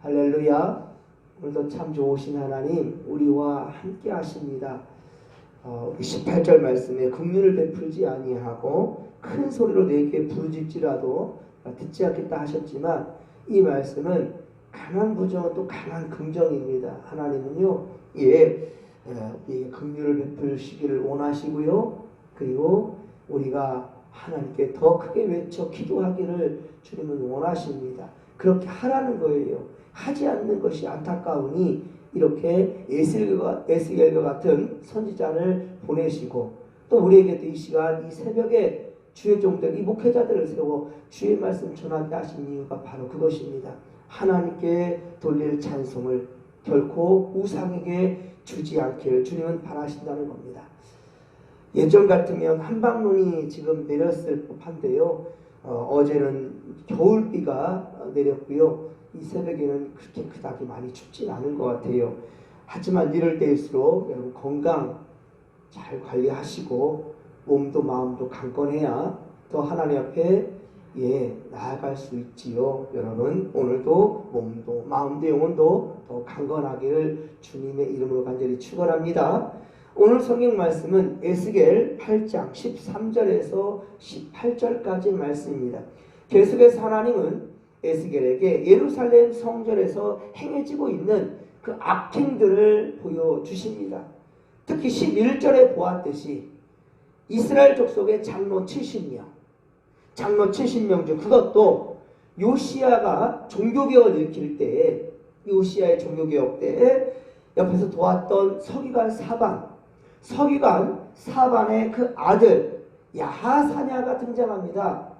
할렐루야. 오늘도 참 좋으신 하나님 우리와 함께 하십니다. 18절 말씀에 긍휼을 베풀지 아니하고 큰 소리로 내게 부르짖지라도 듣지 않겠다 하셨지만, 이 말씀은 강한 부정은 또 강한 긍정입니다. 하나님은요, 우리에게 긍휼을 베풀시기를 원하시고요, 그리고 우리가 하나님께 더 크게 외쳐 기도하기를 주님은 원하십니다. 그렇게 하라는 거예요. 하지 않는 것이 안타까우니 이렇게 에스겔과 같은 선지자를 보내시고, 또 우리에게도 이 시간 이 새벽에 주의 종들, 이 목회자들을 세워 주의 말씀 전하게 하신 이유가 바로 그것입니다. 하나님께 돌릴 찬송을 결코 우상에게 주지 않기를 주님은 바라신다는 겁니다. 예전 같으면 한방눈이 지금 내렸을 법한데요, 어제는 겨울비가 내렸고요, 이 새벽에는 그렇게 그다지 많이 춥진 않은 것 같아요. 하지만 이럴 때일수록 여러분 건강 잘 관리하시고 몸도 마음도 강건해야 더 하나님 앞에 나아갈 수 있지요. 여러분 오늘도 몸도 마음도 영혼도 더 강건하기를 주님의 이름으로 간절히 축원합니다. 오늘 성경 말씀은 에스겔 8장 13절에서 18절까지 말씀입니다. 계속해서 하나님은 에스겔에게 예루살렘 성전에서 행해지고 있는 그 악행들을 보여주십니다. 특히 11절에 보았듯이 이스라엘 족속의 장로 70명 중, 그것도 요시야가 종교개혁을 일으킬 때에, 요시야의 종교개혁 때에 옆에서 도왔던 서기관 사반의 그 아들 야하사냐가 등장합니다.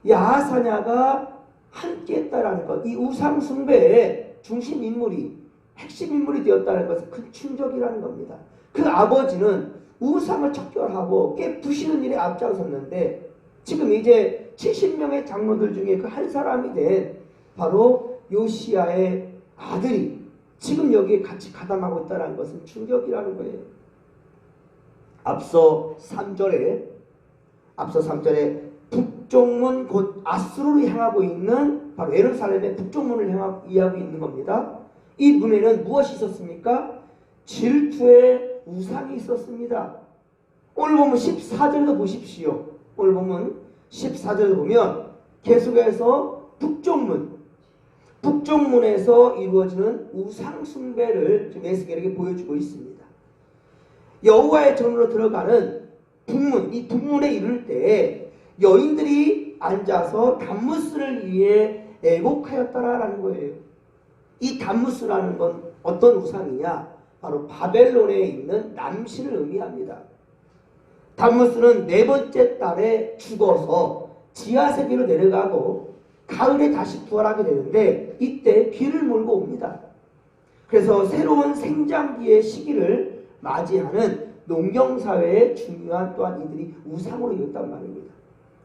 야하사냐가 함께 했다라는 것, 이 우상숭배의 핵심 인물이 되었다는 것은 큰 충격이라는 겁니다. 그 아버지는 우상을 척결하고 깨부시는 일에 앞장섰는데, 지금 이제 70명의 장로들 중에 그 한 사람이 된 바로 요시야의 아들이 지금 여기에 같이 가담하고 있다는 것은 충격이라는 거예요. 앞서 3절에 북쪽문 곧 아수르로 향하고 있는 바로 예루살렘의 북쪽문을 이해하고 있는 겁니다. 이 문에는 무엇이 있었습니까? 질투의 우상이 있었습니다. 오늘 보면 14절도 보십시오. 오늘 보면 14절을 보면 계속해서 북쪽문에서 이루어지는 우상 숭배를 지금 에스겔에게 보여주고 있습니다. 여호와의 전으로 들어가는 북문, 이 북문에 이를 때 여인들이 앉아서 담무스를 위해 애곡하였다라는 거예요. 이 담무스라는 건 어떤 우상이냐? 바로 바벨론에 있는 남신을 의미합니다. 담무스는 네 번째 달에 죽어서 지하세계로 내려가고 가을에 다시 부활하게 되는데, 이때 비를 몰고 옵니다. 그래서 새로운 생장기의 시기를 맞이하는 농경사회의 중요한 또한 이들이 우상으로 여겼단 말입니다.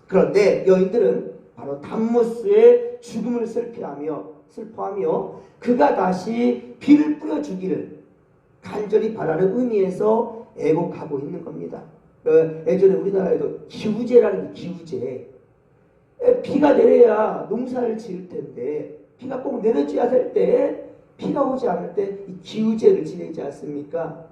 그런데 여인들은 바로 담무스의 죽음을 슬퍼하며 그가 다시 비를 뿌려주기를 간절히 바라는 의미에서 애곡하고 있는 겁니다. 예전에 우리나라에도 기우제라는 게, 기우제, 비가 내려야 농사를 지을 텐데 비가 꼭 내려줘야 될 때, 비가 오지 않을 때 이 기우제를 지내지 않습니까?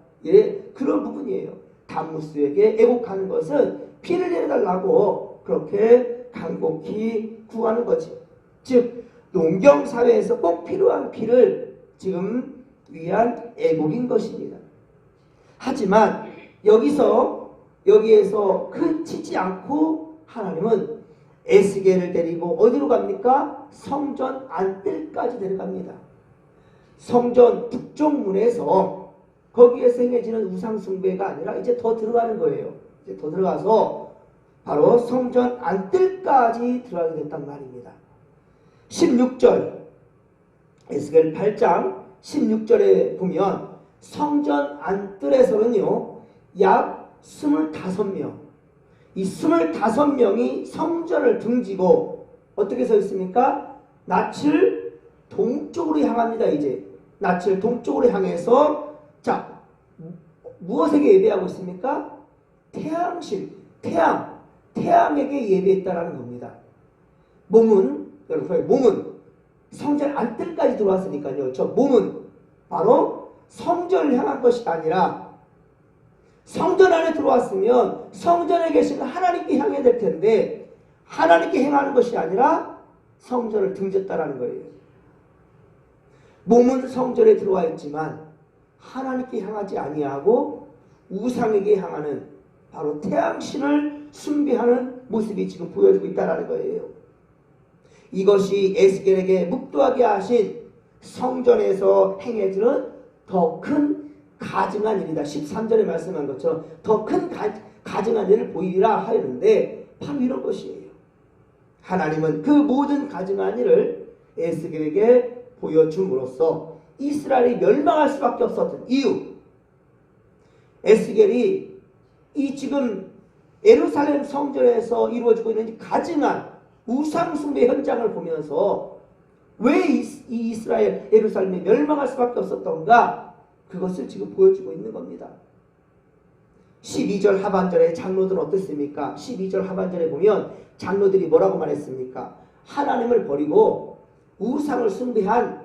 그런 부분이에요. 담무스에게 애곡하는 것은 비를 내려달라고 그렇게 간곡히 구하는 거지. 즉 농경사회에서 꼭 필요한 비를 지금 위한 애곡인 것입니다. 하지만 여기에서 그치지 않고 하나님은 에스겔을 데리고 어디로 갑니까? 성전 안뜰까지 데려갑니다. 성전 북쪽문에서 거기에서 행해지는 우상숭배가 아니라 이제 더 들어가는 거예요. 이제 더 들어가서 바로 성전 안뜰까지 들어가게 됐단 말입니다. 16절, 에스겔 8장 16절에 보면 성전 안뜰에서는요, 약 25명, 이 25명이 성전을 등지고 어떻게 서 있습니까? 낯을 동쪽으로 향합니다. 이제 낯을 동쪽으로 향해서, 자, 무엇에게 예배하고 있습니까? 태양에게 예배했다라는 겁니다. 몸은 성전 안뜰까지 들어왔으니까요. 저 몸은 바로 성전을 향한 것이 아니라 성전 안에 들어왔으면 성전에 계시는 하나님께 향해야 될 텐데 하나님께 행하는 것이 아니라 성전을 등졌다라는 거예요. 몸은 성전에 들어와 있지만 하나님께 향하지 아니하고 우상에게 향하는 바로 태양신을 숭배하는 모습이 지금 보여지고 있다는 거예요. 이것이 에스겔에게 묵도하게 하신 성전에서 행해지는 더 큰 가증한 일이다. 13절에 말씀한 것처럼 더 큰 가증한 일을 보이리라 하였는데 바로 이런 것이에요. 하나님은 그 모든 가증한 일을 에스겔에게 보여줌으로써 이스라엘이 멸망할 수밖에 없었던 이유, 에스겔이 이 지금 예루살렘 성전에서 이루어지고 있는 가증한 우상숭배 현장을 보면서 왜 이 이스라엘 예루살렘이 멸망할 수밖에 없었던가, 그것을 지금 보여주고 있는 겁니다. 12절 하반절에 장로들은 어떻습니까? 12절 하반절에 보면 장로들이 뭐라고 말했습니까? 하나님을 버리고 우상을 숭배한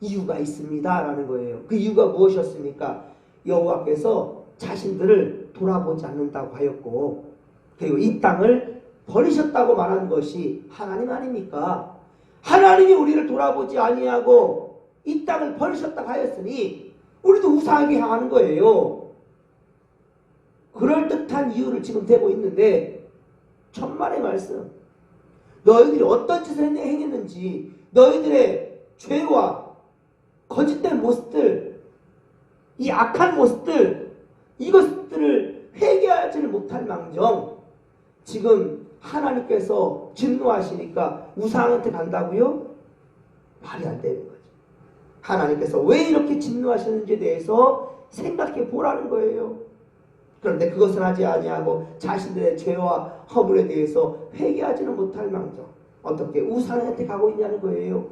이유가 있습니다 라는 거예요. 그 이유가 무엇이었습니까? 여호와께서 자신들을 돌아보지 않는다고 하였고, 그리고 이 땅을 버리셨다고 말한 것이 하나님 아닙니까? 하나님이 우리를 돌아보지 아니하고 이 땅을 버리셨다고 하였으니 우리도 우상에게 향하는 거예요. 그럴듯한 이유를 지금 대고 있는데, 천만의 말씀, 너희들이 어떤 짓을 행했는지, 너희들의 죄와 거짓된 모습들, 이 악한 모습들, 이것들을 회개하지를 못할 망정 지금 하나님께서 진노하시니까 우상한테 간다고요? 말이 안 되는 거죠. 하나님께서 왜 이렇게 진노하시는지에 대해서 생각해 보라는 거예요. 그런데 그것은 하지 아니하고 자신들의 죄와 허물에 대해서 회개하지는 못할 망정 어떻게 우상한테 가고 있냐는 거예요.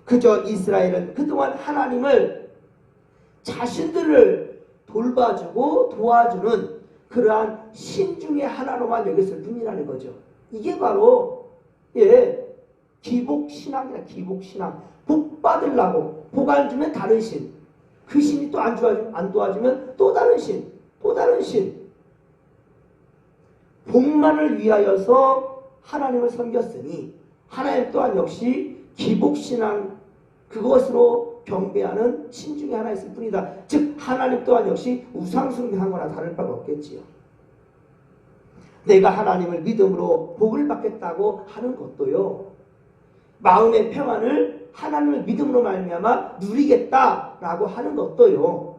그저 이스라엘은 그동안 하나님을 자신들을 돌봐주고 도와주는 그러한 신 중에 하나로만 여겼을 뿐이라는 거죠. 이게 바로 기복신앙이라. 기복신앙. 복 받으려고 복 안 주면 다른 신, 그 신이 또 안 도와주면 또 다른 신, 또 다른 신. 복만을 위하여서 하나님을 섬겼으니 하나님 또한 역시 기복신앙, 그것으로 경배하는 신 중에 하나 있을 뿐이다. 즉 하나님 또한 역시 우상숭배한 거나 다를 바가 없겠지요. 내가 하나님을 믿음으로 복을 받겠다고 하는 것도요, 마음의 평안을 하나님을 믿음으로 말미암아 누리겠다라고 하는 것도요,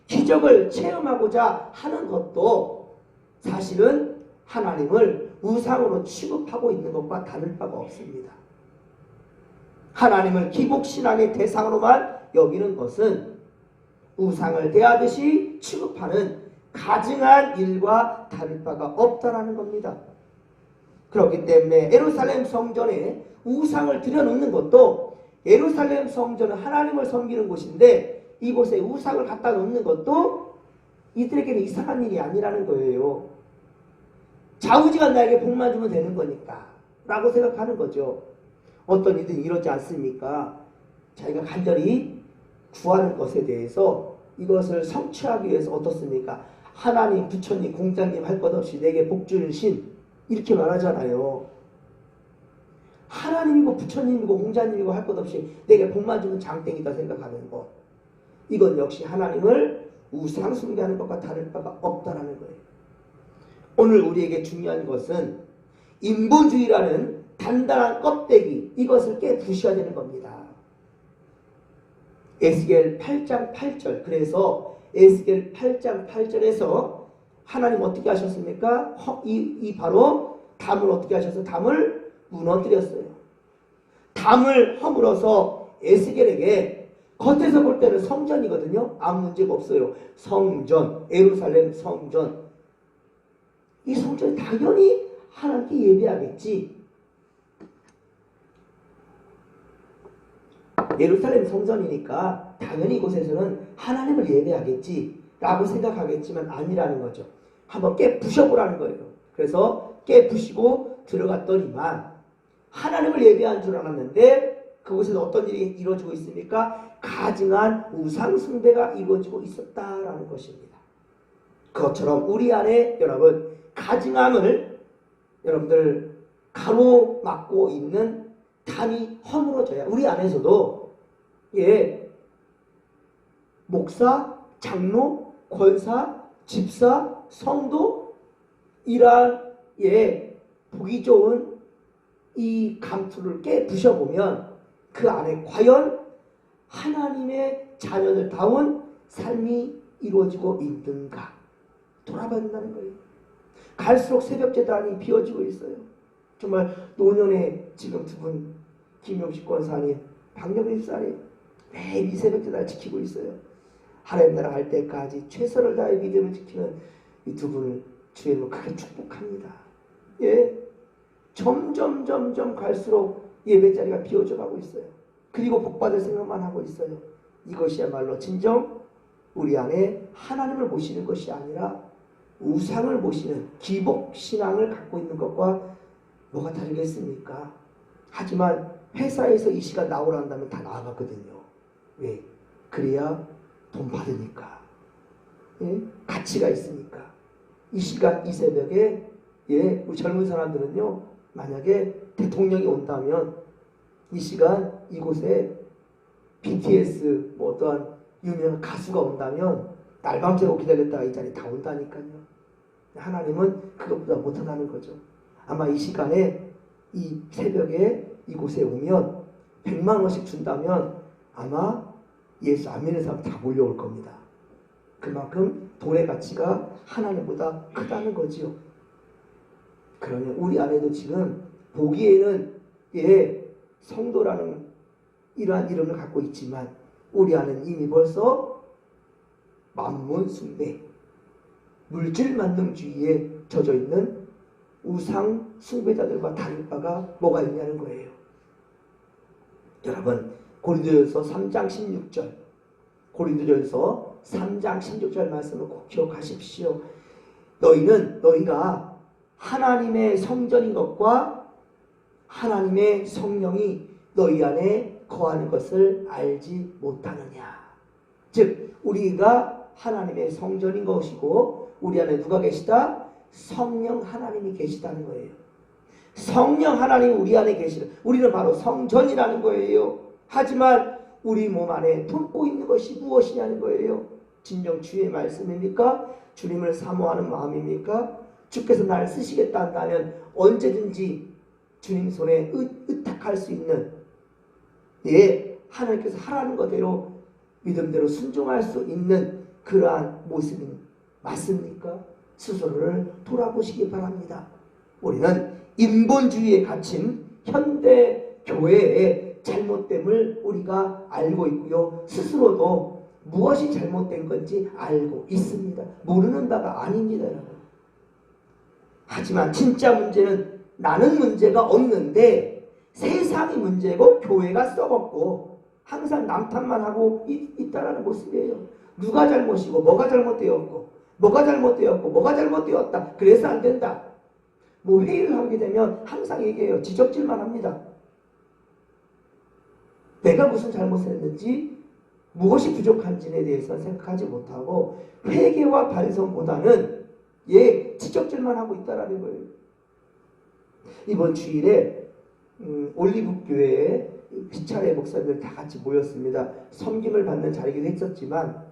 기적을 체험하고자 하는 것도 사실은 하나님을 우상으로 취급하고 있는 것과 다를 바가 없습니다. 하나님을 기복신앙의 대상으로만 여기는 것은 우상을 대하듯이 취급하는 가증한 일과 다를 바가 없다라는 겁니다. 그렇기 때문에 예루살렘 성전에 우상을 들여놓는 것도, 예루살렘 성전은 하나님을 섬기는 곳인데 이곳에 우상을 갖다 놓는 것도 이들에게는 이상한 일이 아니라는 거예요. 좌우지가 나에게 복만 주면 되는 거니까 라고 생각하는 거죠. 어떤 이들이 이러지 않습니까? 자기가 간절히 구하는 것에 대해서 이것을 성취하기 위해서 어떻습니까? 하나님, 부처님, 공자님 할 것 없이 내게 복 주는 신, 이렇게 말하잖아요. 하나님이고 부처님이고 공자님이고 할 것 없이 내게 복만 주면 장땡이다 생각하는 것, 이건 역시 하나님을 우상 숭배하는 것과 다를 바가 없다라는 거예요. 오늘 우리에게 중요한 것은 인본주의라는 단단한 껍데기, 이것을 깨부셔야 되는 겁니다. 에스겔 8장 8절, 그래서 에스겔 8장 8절에서 하나님 어떻게 하셨습니까? 이 바로 담을 어떻게 하셔서 담을 무너뜨렸어요. 담을 허물어서 에스겔에게, 겉에서 볼 때는 성전이거든요. 아무 문제가 없어요. 성전, 예루살렘 성전, 이 성전이 당연히 하나님께 예배하겠지. 예루살렘 성전이니까 당연히 이곳에서는 하나님을 예배하겠지 라고 생각하겠지만 아니라는 거죠. 한번 깨부셔보라는 거예요. 그래서 깨부시고 들어갔더니만 하나님을 예배한 줄 알았는데 그 그곳에서 어떤 일이 이루어지고 있습니까? 가증한 우상 숭배가 이루어지고 있었다라는 것입니다. 그것처럼 우리 안에 여러분 가증함을 여러분들 가로막고 있는 담이 허물어져야 우리 안에서도 목사, 장로, 권사, 집사, 성도 이러한 보기 좋은 이 감투를 깨부셔보면 그 안에 과연 하나님의 자녀들 다운 삶이 이루어지고 있는가 돌아봐야 된다는 거예요. 갈수록 새벽제단이 비워지고 있어요. 정말 노년에 지금 두 분 김용식 권사님, 박영일 집사님 매일 이 새벽제단을 지키고 있어요. 하나님 나라 갈 때까지 최선을 다해 믿음을 지키는 이 두 분을 주의 이름으로 크게 축복합니다. 점점 갈수록 예배 자리가 비워져 가고 있어요. 그리고 복받을 생각만 하고 있어요. 이것이야말로 진정 우리 안에 하나님을 모시는 것이 아니라 우상을 모시는 기복신앙을 갖고 있는 것과 뭐가 다르겠습니까? 하지만 회사에서 이 시간 나오라 한다면 다 나아갔거든요. 왜? 그래야 돈 받으니까. 가치가 있으니까. 이 시간 이 새벽에 우리 젊은 사람들은요, 만약에 대통령이 온다면 이 시간 이곳에 BTS 뭐 어떠한 유명한 가수가 온다면 날밤 새고 기다렸다가 이 자리에 다 온다니까요. 하나님은 그것보다 못하다는 거죠. 아마 이 시간에 이 새벽에 이곳에 오면 100만 원씩 준다면 아마 예수 안 믿는 사람 다 몰려올 겁니다. 그만큼 돈의 가치가 하나님보다 크다는 거지요. 그러면 우리 안에도 지금 보기에는 성도라는 이러한 이름을 갖고 있지만 우리 안에는 이미 벌써 만문 숭배, 물질 만능주의에 젖어 있는 우상 숭배자들과 다를 바가 뭐가 있냐는 거예요. 여러분 고린도전서 3장 16절 고린도전서 3장 16절 말씀을 꼭 기억하십시오. 너희가 하나님의 성전인 것과 하나님의 성령이 너희 안에 거하는 것을 알지 못하느냐. 즉 우리가 하나님의 성전인 것이고 우리 안에 누가 계시다? 성령 하나님이 계시다는 거예요. 성령 하나님이 우리 안에 계시다. 우리는 바로 성전이라는 거예요. 하지만 우리 몸 안에 품고 있는 것이 무엇이냐는 거예요. 진정 주의 말씀입니까? 주님을 사모하는 마음입니까? 주께서 나를 쓰시겠다 한다면 언제든지 주님 손에 의탁할 수 있는 하나님께서 하라는 것대로 믿음대로 순종할 수 있는 그러한 모습이 맞습니까? 스스로를 돌아보시기 바랍니다. 우리는 인본주의에 갇힌 현대 교회의 잘못됨을 우리가 알고 있고요. 스스로도 무엇이 잘못된 건지 알고 있습니다. 모르는 바가 아닙니다, 여러분. 하지만 진짜 문제는 나는 문제가 없는데 세상이 문제고 교회가 썩었고 항상 남탓만 하고 있다라는 모습이에요. 누가 잘못이고 뭐가 잘못되었고 뭐가 잘못되었다. 그래서 안 된다. 뭐 회의를 하게 되면 항상 얘기해요. 지적질만 합니다. 내가 무슨 잘못을 했는지 무엇이 부족한지에 대해서 생각하지 못하고 회개와 반성보다는 지적질만 하고 있다라는 거예요. 이번 주일에 올리브교회에 피차례 목사님들 다 같이 모였습니다. 섬김을 받는 자리이기도 했었지만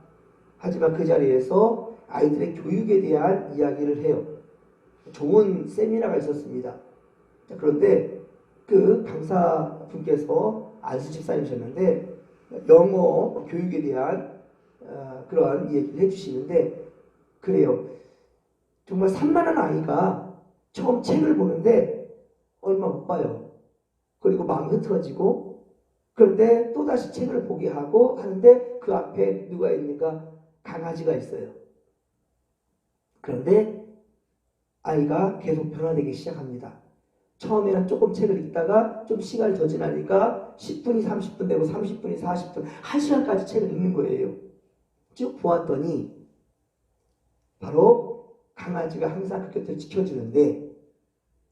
하지만 그 자리에서 아이들의 교육에 대한 이야기를 해요. 좋은 세미나가 있었습니다. 그런데 그 강사분께서 안수 집사님이셨는데 영어 교육에 대한 그러한 얘기를 해주시는데 그래요. 정말 산만한 아이가 처음 책을 보는데 얼마 못 봐요. 그리고 마음이 흐트러지고 그런데 또다시 책을 보게 하고 하는데 그 앞에 누가 있는가? 강아지가 있어요. 그런데 아이가 계속 변화되기 시작합니다. 처음에는 조금 책을 읽다가 좀 시간이 더 지나니까 10분이 30분 되고 30분이 40분, 1시간까지 책을 읽는 거예요. 쭉 보았더니 바로 강아지가 항상 그 곁을 지켜주는데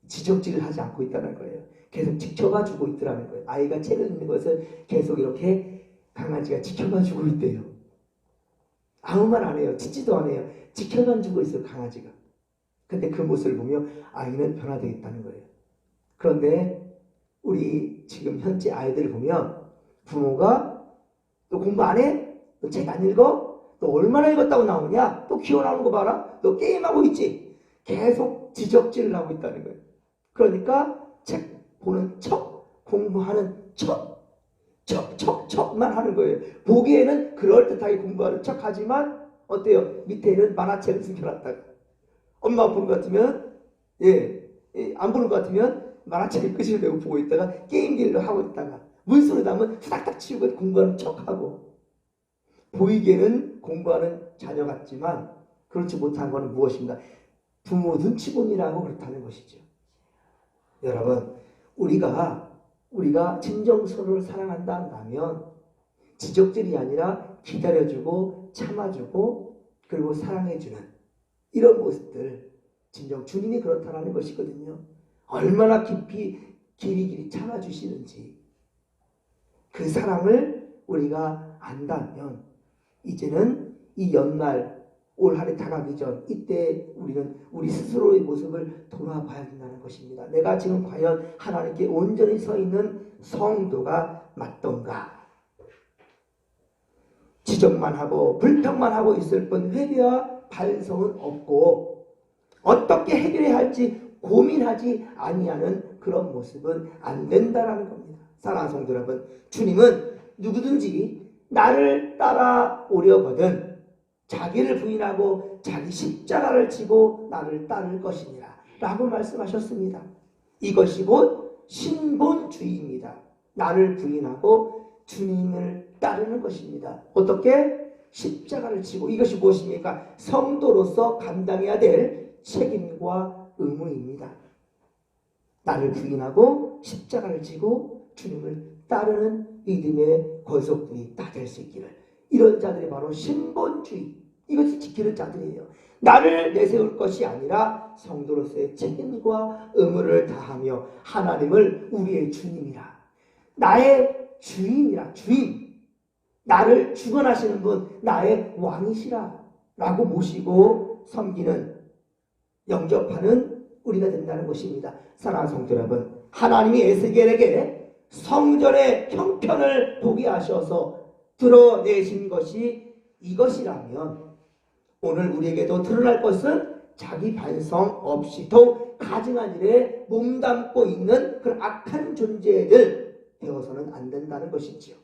지적질을 하지 않고 있다는 거예요. 계속 지켜봐 주고 있더라는 거예요. 아이가 책을 읽는 것을 계속 이렇게 강아지가 지켜봐 주고 있대요. 아무 말 안 해요. 짖지도 안 해요. 지켜봐 주고 있어요, 강아지가. 근데 그 모습을 보며 아이는 변화되어 있다는 거예요. 그런데 우리 지금 현재 아이들을 보면 부모가 너 공부 안 해? 너 책 안 읽어? 너 얼마나 읽었다고 나오냐? 또 기어 나오는 거 봐라? 너 게임하고 있지? 계속 지적질을 하고 있다는 거예요. 그러니까 책 보는 척, 공부하는 척만 하는 거예요. 보기에는 그럴듯하게 공부하는 척 하지만 어때요? 밑에는 만화책을 숨겨놨다가 엄마가 보는 것 같으면 안 보는 것 같으면 만화책을 끄집어 내고 보고 있다가 게임기를 하고 있다가 문서를 담으면 후닥닥 치우고 공부하는 척하고 보이기에는 공부하는 자녀 같지만 그렇지 못한 것은 무엇입니까? 부모 눈치 보느라고 그렇다는 것이죠. 여러분, 우리가 진정 서로를 사랑한다 한다면 지적질이 아니라 기다려주고 참아주고 그리고 사랑해주는 이런 모습들, 진정 주님이 그렇다는 것이거든요. 얼마나 깊이 길이 참아주시는지 그 사랑을 우리가 안다면 이제는 이 연말 올 한 해 다가기 전 이때 우리는 우리 스스로의 모습을 돌아봐야 된다는 것입니다. 내가 지금 과연 하나님께 온전히 서 있는 성도가 맞던가? 지적만 하고 불평만 하고 있을 뿐 회개와 반성은 없고 어떻게 해결해야 할지 고민하지 아니하는 그런 모습은 안 된다라는 겁니다. 사랑하는 성도 여러분, 주님은 누구든지 나를 따라오려거든 자기를 부인하고 자기 십자가를 지고 나를 따를 것이니라 라고 말씀하셨습니다. 이것이 곧 신본주의입니다. 나를 부인하고 주님을 따르는 것입니다. 어떻게? 십자가를 지고. 이것이 무엇입니까? 성도로서 감당해야 될 책임과 의무입니다. 나를 부인하고 십자가를 지고 주님을 따르는 믿음의 권속들이 다 될 수 있기를. 이런 자들이 바로 신본주의, 이것을 지키는 자들이에요. 나를 내세울 것이 아니라 성도로서의 책임과 의무를 다하며 하나님을 우리의 주님이라, 나의 주인이라, 주인, 나를 주관하시는 분, 나의 왕이시라 라고 모시고 섬기는, 영접하는 우리가 된다는 것입니다. 사랑하는 성도 여러분, 하나님이 에스겔에게 성전의 형편을 보게 하셔서 드러내신 것이 이것이라면 오늘 우리에게도 드러날 것은 자기 반성 없이도 가증한 일에 몸담고 있는 그런 악한 존재들 되어서는 안 된다는 것이지요.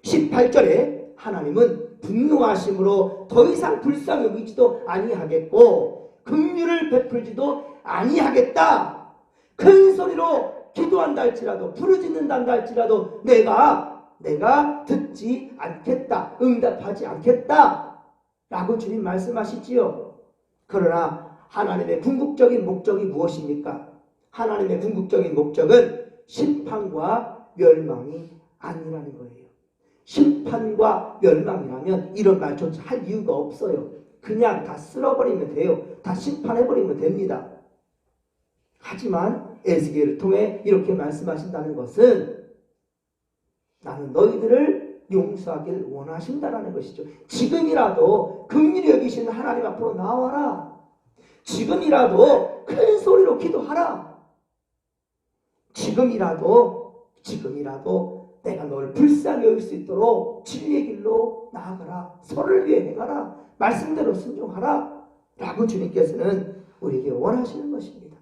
18절에 하나님은 분노하심으로 더 이상 불쌍히 여기지도 아니하겠고 긍휼을 베풀지도 아니하겠다. 큰 소리로 기도한다 할지라도 부르짖는다 할지라도 내가 듣지 않겠다, 응답하지 않겠다 라고 주님 말씀하시지요. 그러나 하나님의 궁극적인 목적이 무엇입니까? 하나님의 궁극적인 목적은 심판과 멸망이 아니라는 거예요. 심판과 멸망이라면 이런 말조차 할 이유가 없어요. 그냥 다 쓸어버리면 돼요. 다 심판해버리면 됩니다. 하지만 에스겔을 통해 이렇게 말씀하신다는 것은 나는 너희들을 용서하기를 원하신다라는 것이죠. 지금이라도 긍휼히 여기시는 하나님 앞으로 나와라. 지금이라도 큰 소리로 기도하라. 지금이라도 내가 너를 불쌍히 여길 수 있도록 진리의 길로 나아가라. 서로를 위해 행하라. 말씀대로 순종하라 라고 주님께서는 우리에게 원하시는 것입니다.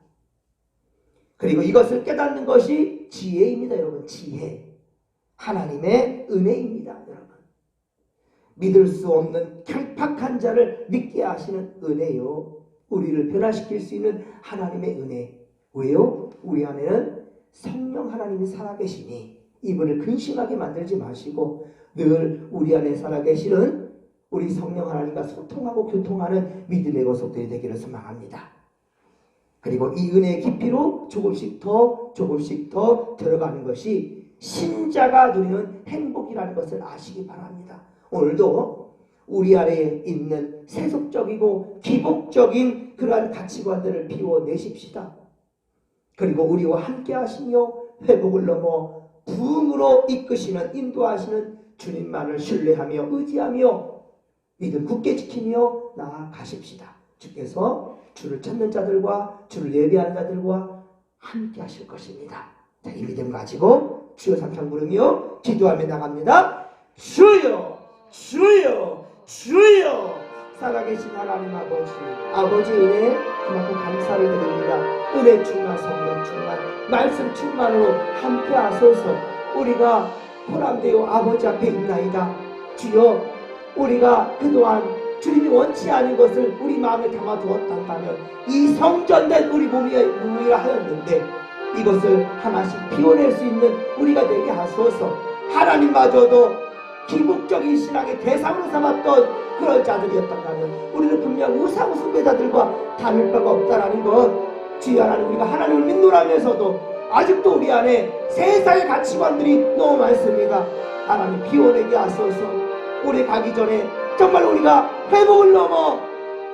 그리고 이것을 깨닫는 것이 지혜입니다. 여러분, 지혜. 하나님의 은혜입니다. 여러분, 믿을 수 없는 강팍한 자를 믿게 하시는 은혜요, 우리를 변화시킬 수 있는 하나님의 은혜. 왜요? 우리 안에는 성령 하나님이 살아계시니 이분을 근심하게 만들지 마시고 늘 우리 안에 살아계시는 우리 성령 하나님과 소통하고 교통하는 믿음의 거속들이 되기를 소망합니다. 그리고 이 은혜의 깊이로 조금씩 더 들어가는 것이 신자가 누리는 행복이라는 것을 아시기 바랍니다. 오늘도 우리 안에 있는 세속적이고 기복적인 그러한 가치관들을 비워내십시다. 그리고 우리와 함께 하시며 회복을 넘어 부흥으로 이끄시는 인도하시는 주님만을 신뢰하며 의지하며 믿음 굳게 지키며 나아가십시다. 주께서 주를 찾는 자들과 주를 예배하는 자들과 함께 하실 것입니다. 자, 이 믿음 가지고 주여 삼창 부르며 기도하며 나갑니다. 주여 주여 주여. 살아계신 하나님 아버지 은혜 그만큼 감사를 드립니다. 은혜 충만 성령 충만 말씀 충만으로 함께 하소서. 우리가 포함되어 아버지 앞에 있나이다. 주여 우리가 그동안 주님이 원치 않은 것을 우리 마음에 담아두었다면 이 성전된 우리 몸이라 하였는데 이것을 하나씩 비워낼 수 있는 우리가 되게 하소서. 하나님마저도 기복적인 신앙의 대상으로 삼았던 그런 자들이었다면 우리는 분명 우상 숭배자들과 다를 바가 없다라는 것. 주여 하나님, 우리가 하나님을 믿노라면서도 아직도 우리 안에 세상의 가치관들이 너무 많습니다. 하나님 비워내게 하소서. 우리 가기 전에 정말 우리가 회복을 넘어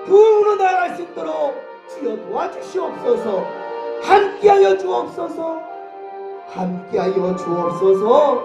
부흥으로 나아갈 수 있도록 주여 도와주시옵소서. 함께하여 주옵소서. 함께하여 주옵소서.